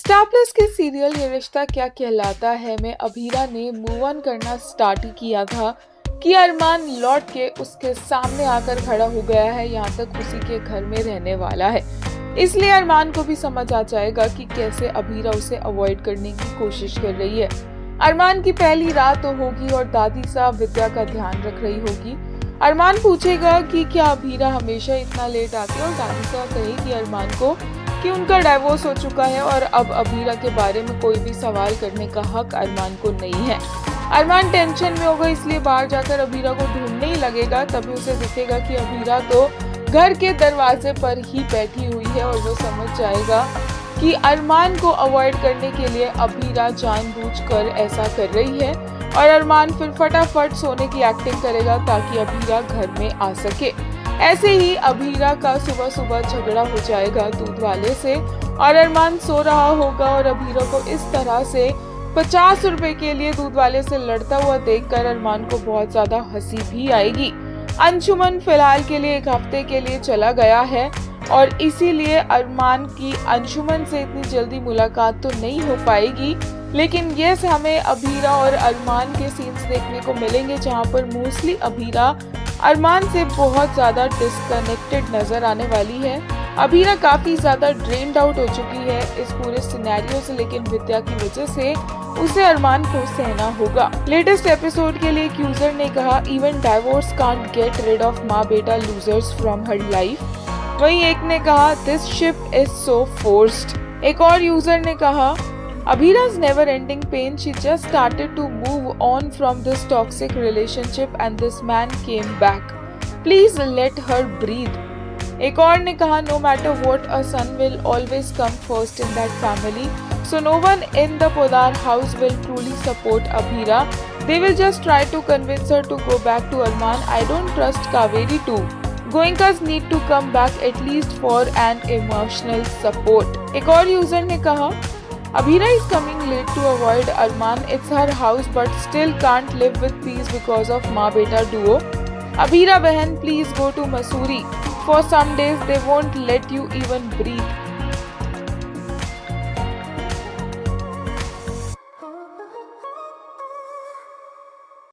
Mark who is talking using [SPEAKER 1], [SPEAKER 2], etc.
[SPEAKER 1] Star plus के serial ये रिश्ता क्या कहलाता है में अभीरा ने मूव ऑन करना स्टार्ट ही किया था कि अरमान लौट के उसके सामने आकर खड़ा हो गया है, यहाँ तक उसी के घर में रहने वाला है। इसलिए अरमान को भी समझ आ जाएगा कि कैसे अभीरा उसे अवॉइड करने की कोशिश कर रही है। अरमान की पहली रात तो होगी और दादी साहब विद्या का ध्यान रख रही होगी। अरमान पूछेगा कि क्या अभीरा हमेशा इतना लेट आती है और दादी साहब कहेगी अरमान को कि उनका डाइवोर्स हो चुका है और अब अभीरा के बारे में कोई भी सवाल करने का हक अरमान को नहीं है। अरमान टेंशन में होगा, इसलिए बाहर जाकर अभीरा को ढूंढने ही लगेगा। तभी उसे दिखेगा कि अभीरा तो घर के दरवाजे पर ही बैठी हुई है और वो समझ जाएगा कि अरमान को अवॉइड करने के लिए अभीरा जानबूझकर ऐसा कर रही है और अरमान फिर फटाफट सोने की एक्टिंग करेगा ताकि अभीरा घर में आ सके। ऐसे ही अभीरा का सुबह सुबह झगड़ा हो जाएगा दूध वाले से और अरमान सो रहा होगा और अभीरा को इस तरह से 50 रुपए के लिए दूध वाले से लड़ता हुआ देखकर अरमान को बहुत ज्यादा हंसी भी आएगी। अंशुमन फिलहाल के लिए 1 हफ्ते के लिए चला गया है और इसीलिए अरमान की अंशुमन से इतनी जल्दी मुलाकात तो नहीं हो पाएगी, लेकिन ये हमें अभीरा और अरमान के सीन्स देखने को मिलेंगे जहाँ पर मोस्टली अभीरा अरमान से बहुत ज्यादा डिस्कनेक्टेड नजर आने वाली है। अभीरा काफी ज्यादा ड्रेन्ड आउट हो चुकी है इस पूरे सिनेरियो से, लेकिन विद्या की वजह से उसे अरमान को सहना होगा। लेटेस्ट एपिसोड के लिए एक यूजर ने कहा even divorce can't get rid of माँ बेटा लूजर्स फ्रॉम हर लाइफ। वहीं एक ने कहा this ship is so forced. एक और यूजर ने कहा Abhira's never-ending pain, she just started to move on from this toxic relationship and this man came back. Please let her breathe. एक और ने कहा no matter what, a son will always come first in that family. So no one in the Podar house will truly support Abhira. They will just try to convince her to go back to Arman. I don't trust Kaveri too. Goenkas need to come back at least for an emotional support. एक और user ने कहा Abhira is coming late to avoid Arman. It's her house but still can't live with peace because of माँ बेटा duo. Abhira बहन, please go to Mussoorie. For some days they won't let you even breathe.